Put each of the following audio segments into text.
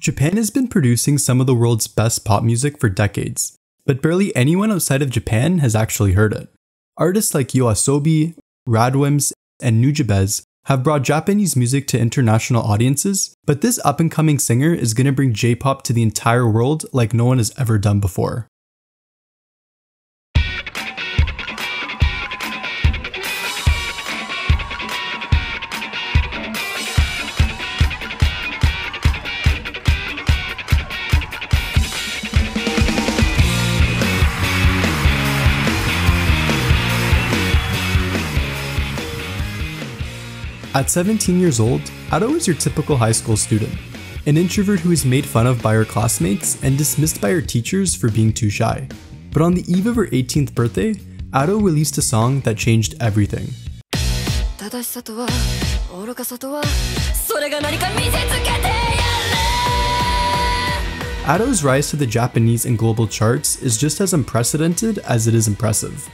Japan has been producing some of the world's best pop music for decades, but barely anyone outside of Japan has actually heard it. Artists like YOASOBI, Radwimps, and Nujabes have brought Japanese music to international audiences, but this up-and-coming singer is going to bring J-pop to the entire world like no one has ever done before. At 17 years old, Ado is your typical high school student, an introvert who is made fun of by her classmates and dismissed by her teachers for being too shy. But on the eve of her 18th birthday, Ado released a song that changed everything. Ado's rise to the Japanese and global charts is just as unprecedented as it is impressive.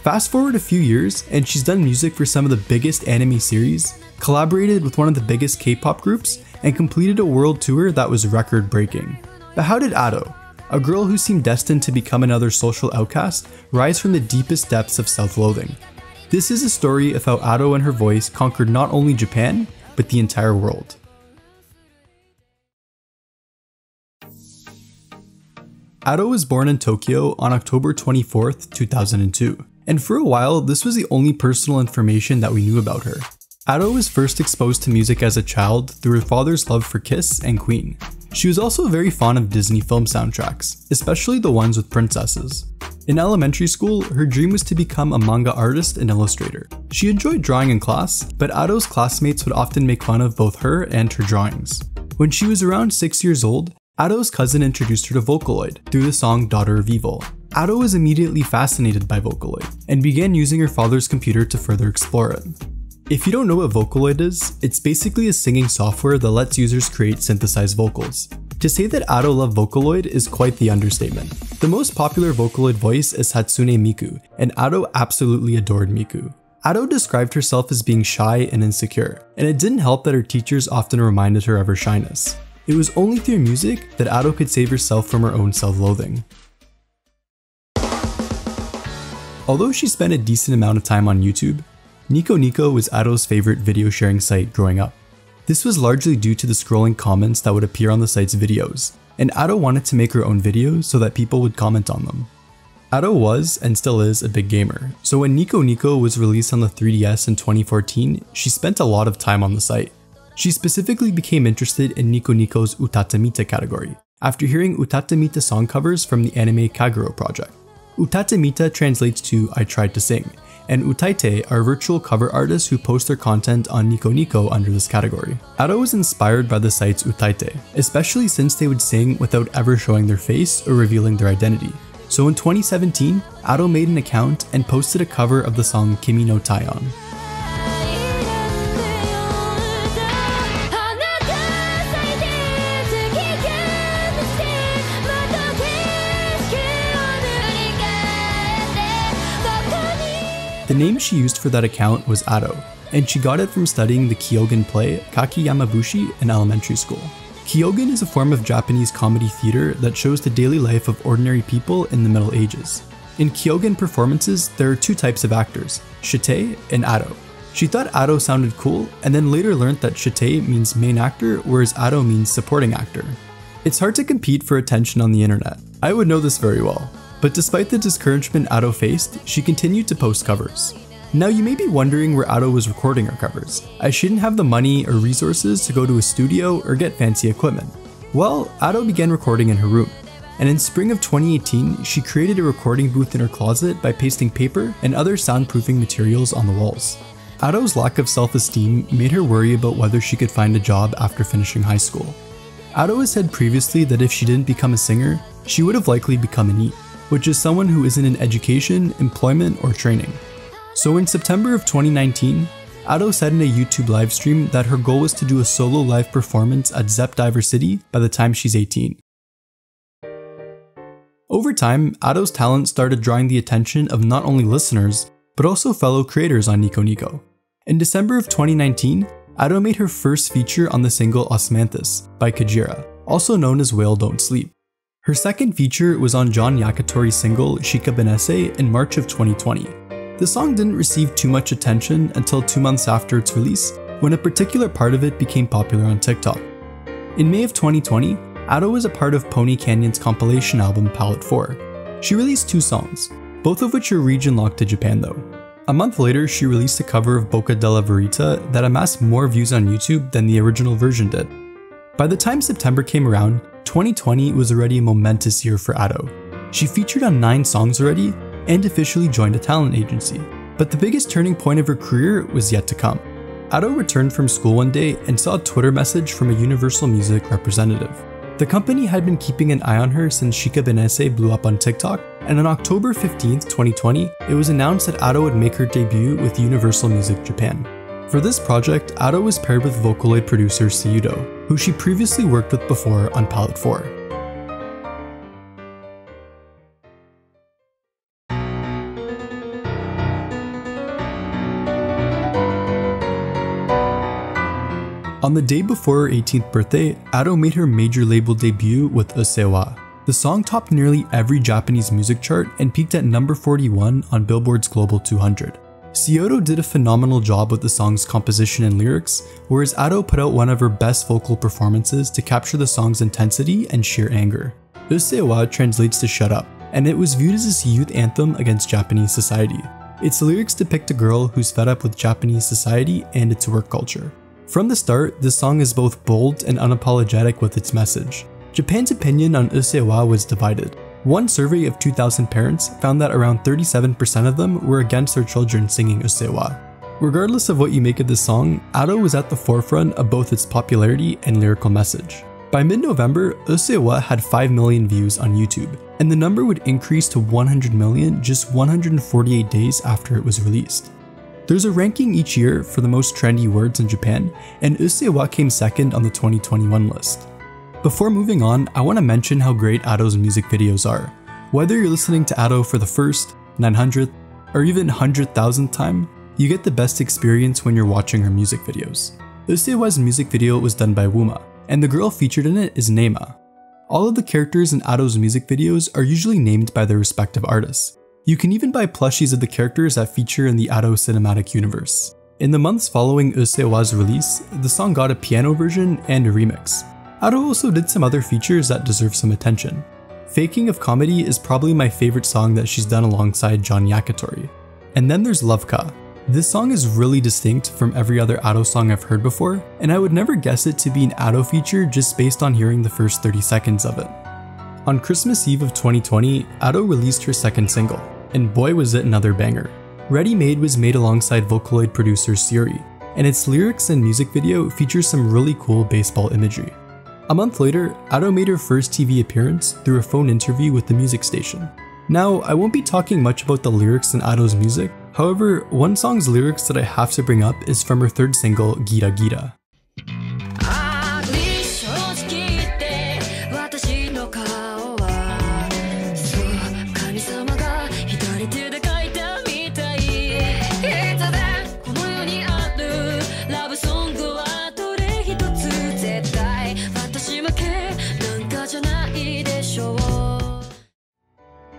Fast forward a few years, and she's done music for some of the biggest anime series, collaborated with one of the biggest K-pop groups, and completed a world tour that was record-breaking. But how did Ado, a girl who seemed destined to become another social outcast, rise from the deepest depths of self-loathing? This is a story of how Ado and her voice conquered not only Japan, but the entire world. Ado was born in Tokyo on October 24th, 2002. And for a while, this was the only personal information that we knew about her. Ado was first exposed to music as a child through her father's love for Kiss and Queen. She was also very fond of Disney film soundtracks, especially the ones with princesses. In elementary school, her dream was to become a manga artist and illustrator. She enjoyed drawing in class, but Ado's classmates would often make fun of both her and her drawings. When she was around 6 years old, Ado's cousin introduced her to Vocaloid through the song Daughter of Evil. Ado was immediately fascinated by Vocaloid and began using her father's computer to further explore it. If you don't know what Vocaloid is, it's basically a singing software that lets users create synthesized vocals. To say that Ado loved Vocaloid is quite the understatement. The most popular Vocaloid voice is Hatsune Miku, and Ado absolutely adored Miku. Ado described herself as being shy and insecure, and it didn't help that her teachers often reminded her of her shyness. It was only through music that Ado could save herself from her own self-loathing. Although she spent a decent amount of time on YouTube, Nico Nico was Ado's favorite video sharing site growing up. This was largely due to the scrolling comments that would appear on the site's videos, and Ado wanted to make her own videos so that people would comment on them. Ado was, and still is, a big gamer, so when Nico Nico was released on the 3DS in 2014, she spent a lot of time on the site. She specifically became interested in Nico Nico's Utatemita category, after hearing Utatemita song covers from the anime Kagero project. Utatemita translates to I tried to sing, and Utaite are virtual cover artists who post their content on Nico Nico under this category. Ado was inspired by the site's Utaite, especially since they would sing without ever showing their face or revealing their identity. So in 2017, Ado made an account and posted a cover of the song Kimi no Taion. The name she used for that account was Ado, and she got it from studying the Kyogen play Kaki Yamabushi in elementary school. Kyogen is a form of Japanese comedy theater that shows the daily life of ordinary people in the Middle Ages. In Kyogen performances, there are two types of actors, shite and Ado. She thought Ado sounded cool, and then later learned that shite means main actor, whereas Ado means supporting actor. It's hard to compete for attention on the internet. I would know this very well. But despite the discouragement Ado faced, she continued to post covers. Now you may be wondering where Ado was recording her covers, as she didn't have the money or resources to go to a studio or get fancy equipment. Well, Ado began recording in her room, and in spring of 2018, she created a recording booth in her closet by pasting paper and other soundproofing materials on the walls. Ado's lack of self-esteem made her worry about whether she could find a job after finishing high school. Ado has said previously that if she didn't become a singer, she would have likely become a NEET, which is someone who isn't in education, employment, or training. So in September of 2019, Ado said in a YouTube livestream that her goal was to do a solo live performance at Zepp Diver City by the time she's 18. Over time, Ado's talent started drawing the attention of not only listeners, but also fellow creators on Nico Nico. In December of 2019, Ado made her first feature on the single Osmanthus by Kajira, also known as Whale Don't Sleep. Her second feature was on John Yakitori's single Shika Benesse in March of 2020. The song didn't receive too much attention until 2 months after its release, when a particular part of it became popular on TikTok. In May of 2020, Ado was a part of Pony Canyon's compilation album Palette 4. She released 2 songs, both of which are region locked to Japan though. A month later, she released a cover of Bocca della Verita that amassed more views on YouTube than the original version did. By the time September came around, 2020 was already a momentous year for Ado. She featured on 9 songs already and officially joined a talent agency. But the biggest turning point of her career was yet to come. Ado returned from school one day and saw a Twitter message from a Universal Music representative. The company had been keeping an eye on her since Shika Benesse blew up on TikTok, and on October 15th, 2020, it was announced that Ado would make her debut with Universal Music Japan. For this project, Ado was paired with Vocaloid producer Seiudo, who she previously worked with before on Palette 4. On the day before her 18th birthday, Ado made her major label debut with Usewa. The song topped nearly every Japanese music chart and peaked at number 41 on Billboard's Global 200. Seiudo did a phenomenal job with the song's composition and lyrics, whereas Ado put out one of her best vocal performances to capture the song's intensity and sheer anger. Usewa translates to shut up, and it was viewed as a youth anthem against Japanese society. Its lyrics depict a girl who's fed up with Japanese society and its work culture. From the start, this song is both bold and unapologetic with its message. Japan's opinion on Usewa was divided. One survey of 2,000 parents found that around 37% of them were against their children singing Usewa. Regardless of what you make of this song, Ado was at the forefront of both its popularity and lyrical message. By mid-November, Usewa had 5 million views on YouTube, and the number would increase to 100 million just 148 days after it was released. There's a ranking each year for the most trendy words in Japan, and Usewa came second on the 2021 list. Before moving on, I want to mention how great Ado's music videos are. Whether you're listening to Ado for the first, 900th, or even 100,000th time, you get the best experience when you're watching her music videos. Usewa's music video was done by Wuma, and the girl featured in it is Neima. All of the characters in Ado's music videos are usually named by their respective artists. You can even buy plushies of the characters that feature in the Ado cinematic universe. In the months following Usewa's release, the song got a piano version and a remix. Ado also did some other features that deserve some attention. Faking of Comedy is probably my favorite song that she's done alongside John Yakitori. And then there's Love Ka. This song is really distinct from every other Ado song I've heard before, and I would never guess it to be an Ado feature just based on hearing the first 30 seconds of it. On Christmas Eve of 2020, Ado released her second single, and boy was it another banger. Ready Made was made alongside Vocaloid producer Suri, and its lyrics and music video features some really cool baseball imagery. A month later, Ado made her first TV appearance through a phone interview with the music station. Now, I won't be talking much about the lyrics in Ado's music, however, one song's lyrics that I have to bring up is from her third single, Gira Gira.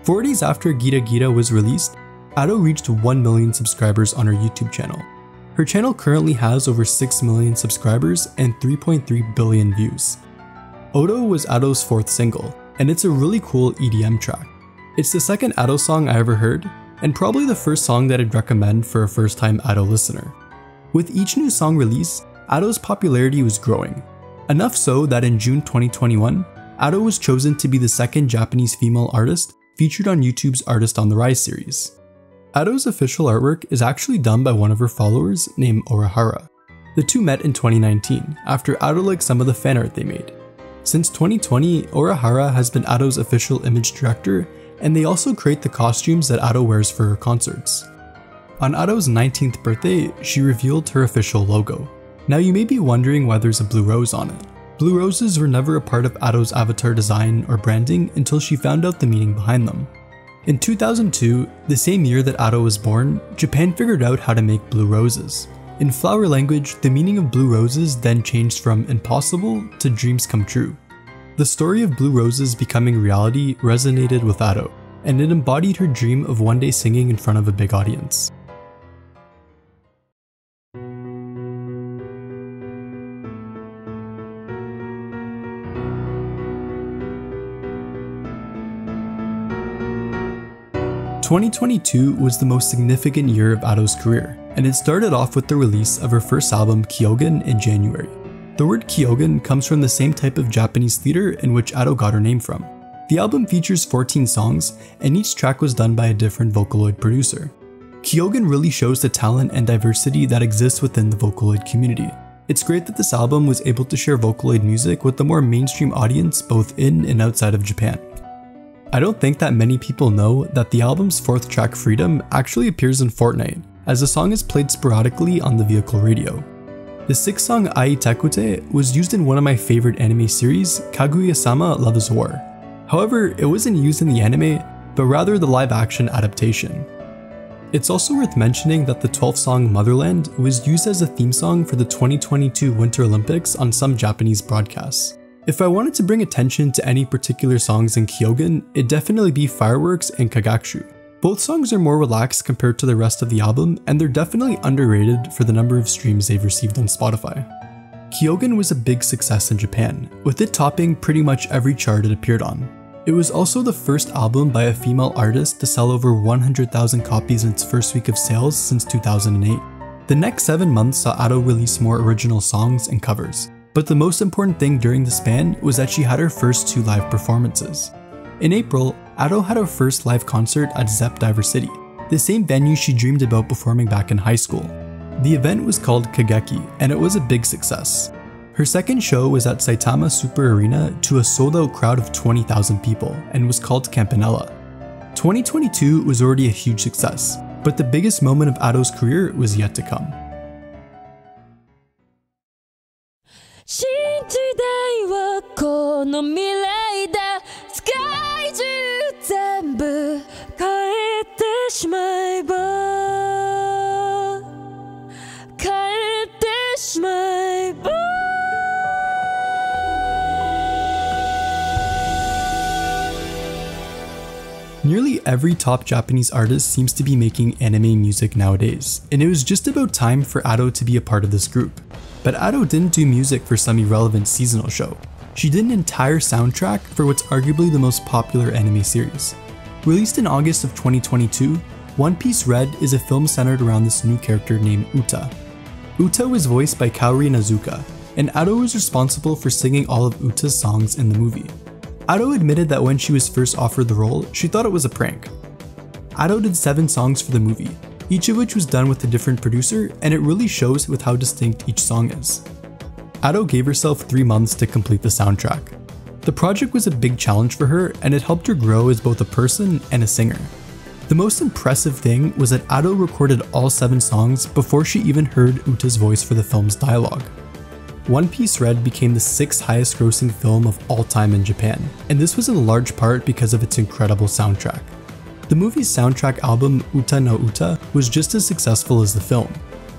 Four days after Gira Gira was released, Ado reached 1 million subscribers on her YouTube channel. Her channel currently has over 6 million subscribers and 3.3 billion views. Odo was Ado's fourth single, and it's a really cool EDM track. It's the second Ado song I ever heard, and probably the first song that I'd recommend for a first-time Ado listener. With each new song release, Ado's popularity was growing. Enough so that in June 2021, Ado was chosen to be the second Japanese female artist featured on YouTube's Artist on the Rise series. Ado's official artwork is actually done by one of her followers named Orihara. The two met in 2019 after Ado liked some of the fan art they made. Since 2020, Orihara has been Ado's official image director, and they also create the costumes that Ado wears for her concerts. On Ado's 19th birthday, she revealed her official logo. Now you may be wondering why there's a blue rose on it. Blue roses were never a part of Ado's avatar design or branding until she found out the meaning behind them. In 2002, the same year that Ado was born, Japan figured out how to make blue roses. In flower language, the meaning of blue roses then changed from impossible to dreams come true. The story of Blue Roses becoming reality resonated with Ado, and it embodied her dream of one day singing in front of a big audience. "2022 was the most significant year of Ado's career, and it started off with the release of her first album Kyogen in January. The word Kyogen comes from the same type of Japanese theater in which Ado got her name from. The album features 14 songs, and each track was done by a different Vocaloid producer. Kyogen really shows the talent and diversity that exists within the Vocaloid community. It's great that this album was able to share Vocaloid music with the more mainstream audience both in and outside of Japan. I don't think that many people know that the album's fourth track, Freedom, actually appears in Fortnite, as the song is played sporadically on the vehicle radio. The sixth song, Ai Tekute, was used in one of my favorite anime series, Kaguya-sama Love is War. However, it wasn't used in the anime, but rather the live-action adaptation. It's also worth mentioning that the 12th song, Motherland, was used as a theme song for the 2022 Winter Olympics on some Japanese broadcasts. If I wanted to bring attention to any particular songs in Kyogen, it'd definitely be Fireworks and Kagakushu. Both songs are more relaxed compared to the rest of the album, and they're definitely underrated for the number of streams they've received on Spotify. Kyogen was a big success in Japan, with it topping pretty much every chart it appeared on. It was also the first album by a female artist to sell over 100,000 copies in its first week of sales since 2008. The next 7 months saw Ado release more original songs and covers, but the most important thing during the span was that she had her first 2 live performances. In April, Ado had her first live concert at Zepp Diver City, the same venue she dreamed about performing back in high school. The event was called Kageki, and it was a big success. Her second show was at Saitama Super Arena to a sold-out crowd of 20,000 people and was called Campanella. 2022 was already a huge success, but the biggest moment of Ado's career was yet to come. 新時代はこの未来だ世界中全部変えてしまえば変えてしまえば Nearly every top Japanese artist seems to be making anime music nowadays, and it was just about time for Ado to be a part of this group. But Ado didn't do music for some irrelevant seasonal show. She did an entire soundtrack for what's arguably the most popular anime series. Released in August of 2022, One Piece Red is a film centered around this new character named Uta. Uta was voiced by Kaori Nazuka, and Ado was responsible for singing all of Uta's songs in the movie. Ado admitted that when she was first offered the role, she thought it was a prank. Ado did 7 songs for the movie, each of which was done with a different producer, and it really shows with how distinct each song is. Ado gave herself 3 months to complete the soundtrack. The project was a big challenge for her, and it helped her grow as both a person and a singer. The most impressive thing was that Ado recorded all 7 songs before she even heard Uta's voice for the film's dialogue. One Piece Red became the 6th highest grossing film of all time in Japan, and this was in large part because of its incredible soundtrack. The movie's soundtrack album Uta no Uta was just as successful as the film.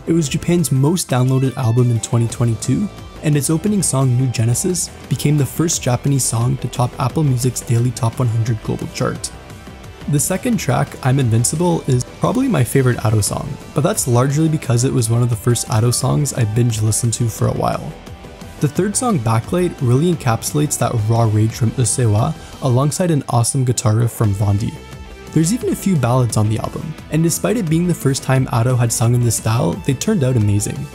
It was Japan's most downloaded album in 2022, and its opening song New Genesis became the first Japanese song to top Apple Music's daily top 100 global chart. The second track, I'm Invincible, is probably my favorite Ado song, but that's largely because it was one of the first Ado songs I binge listened to for a while. The third song, Backlight, really encapsulates that raw rage from Usewa alongside an awesome guitar riff from Vondi. There's even a few ballads on the album, and despite it being the first time Ado had sung in this style, they turned out amazing.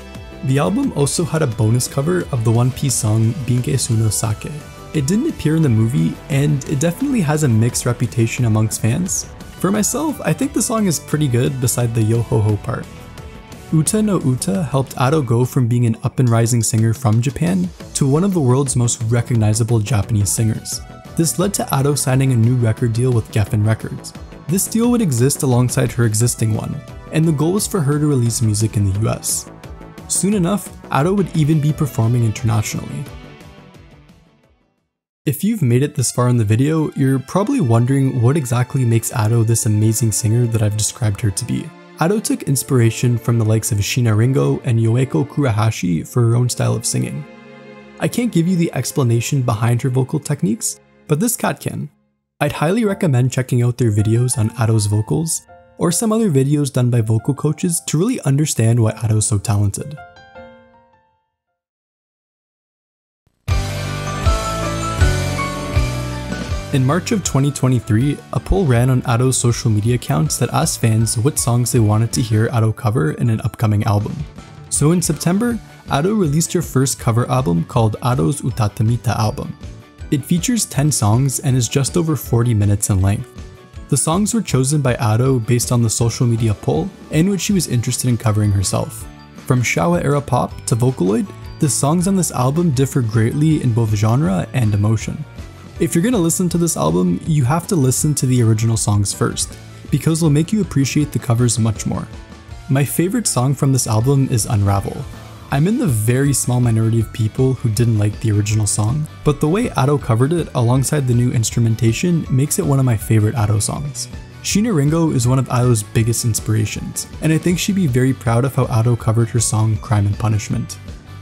The album also had a bonus cover of the One Piece song Binkesu no Sake. It didn't appear in the movie, and it definitely has a mixed reputation amongst fans. For myself, I think the song is pretty good beside the yo-ho-ho part. Uta no Uta helped Ado go from being an up-and-rising singer from Japan to one of the world's most recognizable Japanese singers. This led to Ado signing a new record deal with Geffen Records. This deal would exist alongside her existing one, and the goal was for her to release music in the US. Soon enough, Ado would even be performing internationally. If you've made it this far in the video, you're probably wondering what exactly makes Ado this amazing singer that I've described her to be. Ado took inspiration from the likes of Shiina Ringo and Yoeko Kurahashi for her own style of singing. I can't give you the explanation behind her vocal techniques, but this cat can. I'd highly recommend checking out their videos on Ato's vocals, or some other videos done by vocal coaches to really understand why Ato's so talented. In March of 2023, a poll ran on Ato's social media accounts that asked fans what songs they wanted to hear Ato cover in an upcoming album. So in September, Ato released her first cover album called Ato's Utatemita album. It features 10 songs and is just over 40 minutes in length. The songs were chosen by Ato based on the social media poll and what she was interested in covering herself. From Showa era pop to Vocaloid, the songs on this album differ greatly in both genre and emotion. If you're gonna listen to this album, you have to listen to the original songs first, because they'll make you appreciate the covers much more. My favorite song from this album is Unravel. I'm in the very small minority of people who didn't like the original song, but the way Ato covered it alongside the new instrumentation makes it one of my favorite Ato songs. Sheena Ringo is one of Ato's biggest inspirations, and I think she'd be very proud of how Ato covered her song Crime and Punishment.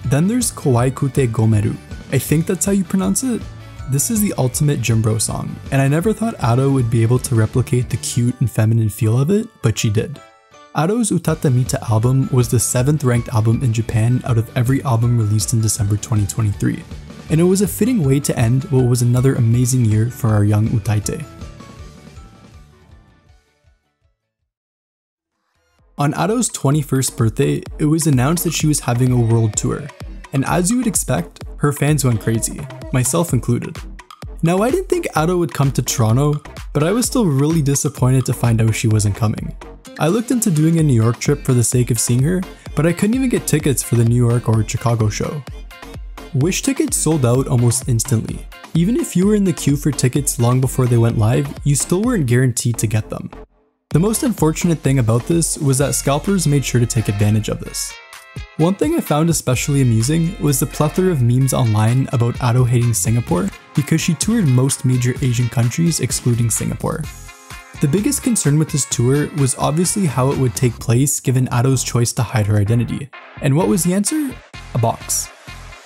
Then there's Kawaii Kute Gomeru. I think that's how you pronounce it. This is the ultimate Jimbro song, and I never thought Ato would be able to replicate the cute and feminine feel of it, but she did. Ato's Utatemita album was the 7th ranked album in Japan out of every album released in December 2023, and it was a fitting way to end what was another amazing year for our young Utaite. On Ato's 21st birthday, it was announced that she was having a world tour, and as you would expect, her fans went crazy, myself included. Now I didn't think Ato would come to Toronto, but I was still really disappointed to find out she wasn't coming. I looked into doing a New York trip for the sake of seeing her, but I couldn't even get tickets for the New York or Chicago show. Wish tickets sold out almost instantly. Even if you were in the queue for tickets long before they went live, you still weren't guaranteed to get them. The most unfortunate thing about this was that scalpers made sure to take advantage of this. One thing I found especially amusing was the plethora of memes online about Ato hating Singapore because she toured most major Asian countries excluding Singapore. The biggest concern with this tour was obviously how it would take place given Ato's choice to hide her identity. And what was the answer? A box.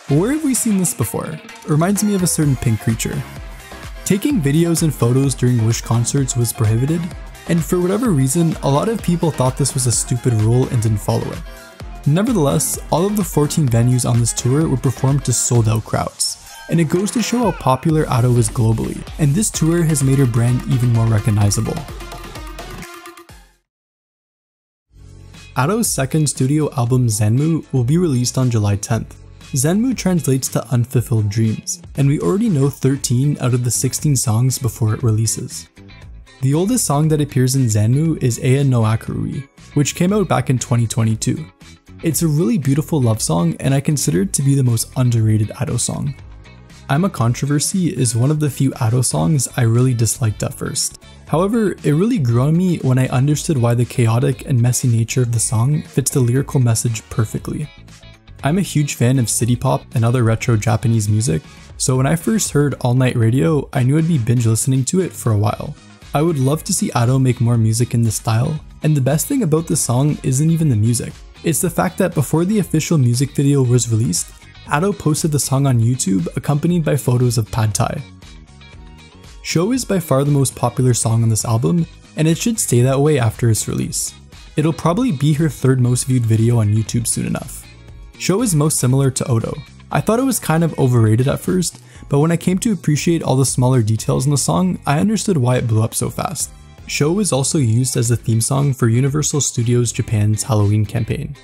Where have we seen this before? It reminds me of a certain pink creature. Taking videos and photos during Wish concerts was prohibited, and for whatever reason, a lot of people thought this was a stupid rule and didn't follow it. Nevertheless, all of the 14 venues on this tour were performed to sold out crowds. And it goes to show how popular Ato is globally, and this tour has made her brand even more recognizable. Ato's second studio album Zenmu will be released on July 10th. Zenmu translates to Unfulfilled Dreams, and we already know 13 out of the 16 songs before it releases. The oldest song that appears in Zenmu is Ea no Akurui, which came out back in 2022. It's a really beautiful love song, and I consider it to be the most underrated Ato song. I'm a Controversy is one of the few Ato songs I really disliked at first. However, it really grew on me when I understood why the chaotic and messy nature of the song fits the lyrical message perfectly. I'm a huge fan of city pop and other retro Japanese music, so when I first heard All Night Radio, I knew I'd be binge listening to it for a while. I would love to see Ato make more music in this style, and the best thing about this song isn't even the music. It's the fact that before the official music video was released, Ato posted the song on YouTube accompanied by photos of Pad Thai. Show is by far the most popular song on this album, and it should stay that way after its release. It'll probably be her third most viewed video on YouTube soon enough. Show is most similar to Odo. I thought it was kind of overrated at first, but when I came to appreciate all the smaller details in the song, I understood why it blew up so fast. Show is also used as the theme song for Universal Studios Japan's Halloween campaign.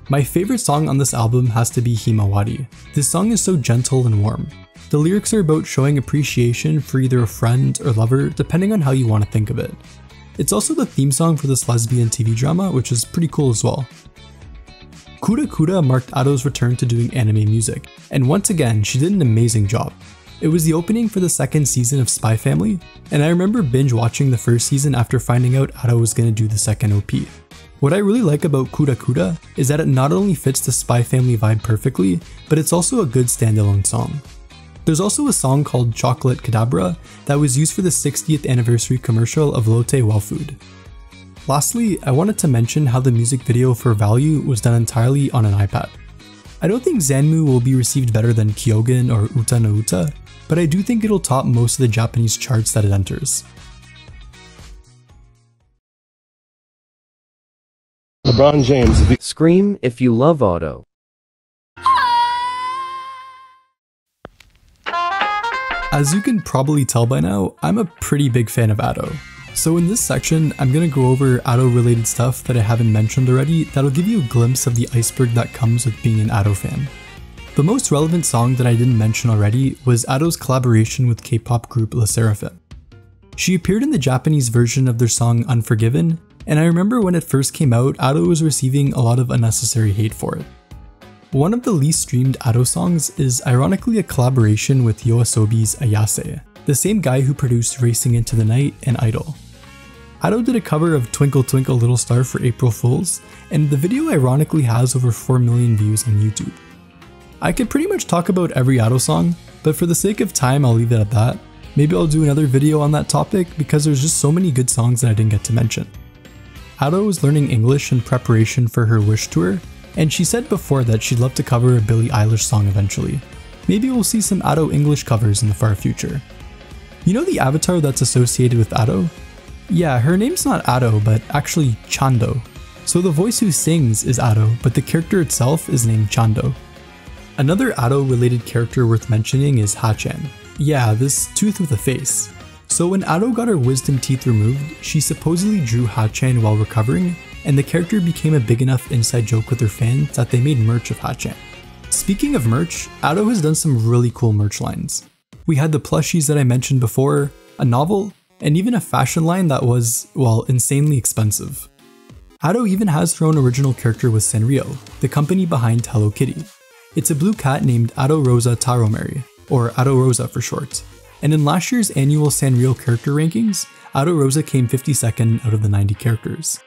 My favorite song on this album has to be Himawari. This song is so gentle and warm. The lyrics are about showing appreciation for either a friend or lover, depending on how you want to think of it. It's also the theme song for this lesbian TV drama, which is pretty cool as well. Kura Kura marked Ato's return to doing anime music, and once again, she did an amazing job. It was the opening for the second season of Spy Family, and I remember binge watching the first season after finding out Ato was going to do the second OP. What I really like about Kura Kura is that it not only fits the Spy Family vibe perfectly, but it's also a good standalone song. There's also a song called Chocolate Kadabra that was used for the 60th anniversary commercial of Lotte Well Food. Lastly, I wanted to mention how the music video for Value was done entirely on an iPad. I don't think Zanmu will be received better than Kyogen or Uta no Uta, but I do think it'll top most of the Japanese charts that it enters. LeBron James. Scream if you love Auto. As you can probably tell by now, I'm a pretty big fan of Ado. So in this section, I'm gonna go over Ado related stuff that I haven't mentioned already that'll give you a glimpse of the iceberg that comes with being an Ado fan. The most relevant song that I didn't mention already was Ado's collaboration with K-pop group LE SSERAFIM. She appeared in the Japanese version of their song Unforgiven, and I remember when it first came out, Ado was receiving a lot of unnecessary hate for it. One of the least streamed Ado songs is ironically a collaboration with YOASOBI's Ayase, the same guy who produced Racing Into the Night and Idol. Ado did a cover of Twinkle Twinkle Little Star for April Fools, and the video ironically has over 4 million views on YouTube. I could pretty much talk about every Ado song, but for the sake of time I'll leave it at that. Maybe I'll do another video on that topic because there's just so many good songs that I didn't get to mention. Ado was learning English in preparation for her Wish tour, and she said before that she'd love to cover a Billie Eilish song eventually. Maybe we'll see some Ado English covers in the far future. You know the avatar that's associated with Ado? Yeah, her name's not Ado, but actually Chando. So the voice who sings is Ado, but the character itself is named Chando. Another Ado related character worth mentioning is Hachan. Yeah, this tooth with a face. So when Ado got her wisdom teeth removed, she supposedly drew Hachan while recovering, and the character became a big enough inside joke with her fans that they made merch of Hachan. Speaking of merch, Ado has done some really cool merch lines. We had the plushies that I mentioned before, a novel, and even a fashion line that was, well, insanely expensive. Ado even has her own original character with Sanrio, the company behind Hello Kitty. It's a blue cat named Ado Rosa Taromeri, or Ado Rosa for short. And in last year's annual Sanrio character rankings, Ado Rosa came 52nd out of the 90 characters.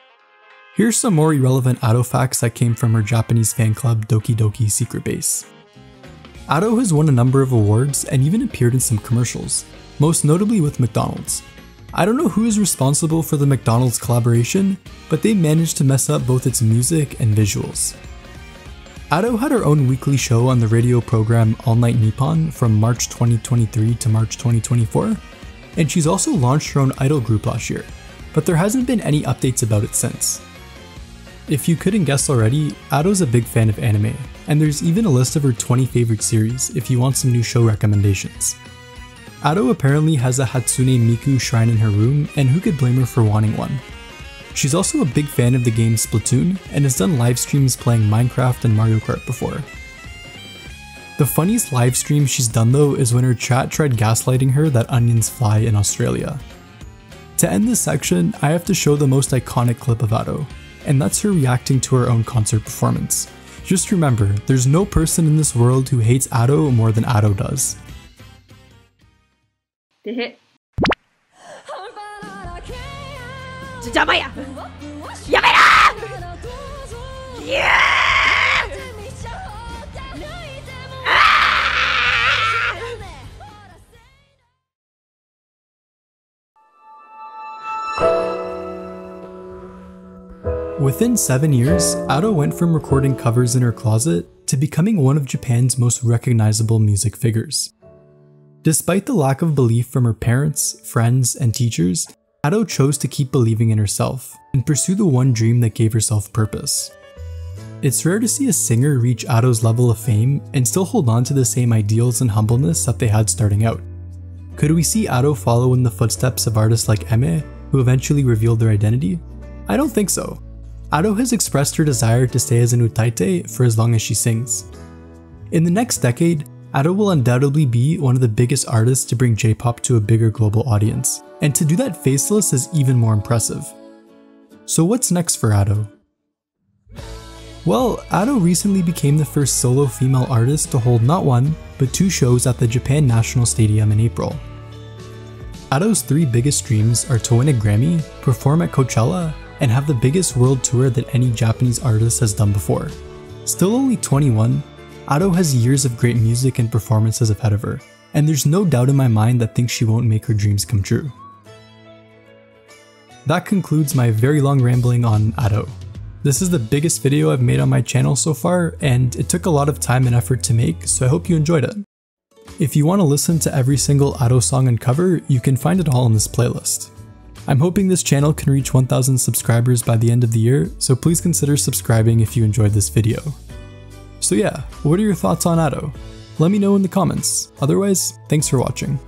Here's some more irrelevant Ado facts that came from her Japanese fan club Doki Doki Secret Base. Ado has won a number of awards and even appeared in some commercials, most notably with McDonald's. I don't know who is responsible for the McDonald's collaboration, but they managed to mess up both its music and visuals. Ado had her own weekly show on the radio program All Night Nippon from March 2023 to March 2024, and she's also launched her own idol group last year, but there hasn't been any updates about it since. If you couldn't guess already, Ado's a big fan of anime, and there's even a list of her 20 favorite series if you want some new show recommendations. Ado apparently has a Hatsune Miku shrine in her room, and who could blame her for wanting one? She's also a big fan of the game Splatoon, and has done live streams playing Minecraft and Mario Kart before. The funniest live stream she's done though is when her chat tried gaslighting her that onions fly in Australia. To end this section, I have to show the most iconic clip of Ado, and that's her reacting to her own concert performance. Just remember, there's no person in this world who hates Ado more than Ado does. てへ邪魔ややめろいやWithin 7 years, Ado went from recording covers in her closet to becoming one of Japan's most recognizable music figures. Despite the lack of belief from her parents, friends, and teachers, Ado chose to keep believing in herself and pursue the one dream that gave herself purpose. It's rare to see a singer reach Ado's level of fame and still hold on to the same ideals and humbleness that they had starting out. Could we see Ado follow in the footsteps of artists like Eme, who eventually revealed their identity? I don't think so. Ado has expressed her desire to stay as an utaite for as long as she sings. In the next decade, Ado will undoubtedly be one of the biggest artists to bring J-pop to a bigger global audience, and to do that faceless is even more impressive. So what's next for Ado? Well, Ado recently became the first solo female artist to hold not one, but 2 shows at the Japan National Stadium in April. Ado's 3 biggest dreams are to win a Grammy, perform at Coachella, and have the biggest world tour that any Japanese artist has done before. Still only 21, Ado has years of great music and performances ahead of her, and there's no doubt in my mind that thinks she won't make her dreams come true. That concludes my very long rambling on Ado. This is the biggest video I've made on my channel so far, and it took a lot of time and effort to make, so I hope you enjoyed it. If you want to listen to every single Ado song and cover, you can find it all in this playlist. I'm hoping this channel can reach 1,000 subscribers by the end of the year, so please consider subscribing if you enjoyed this video. So yeah, what are your thoughts on Ado? Let me know in the comments. Otherwise, thanks for watching.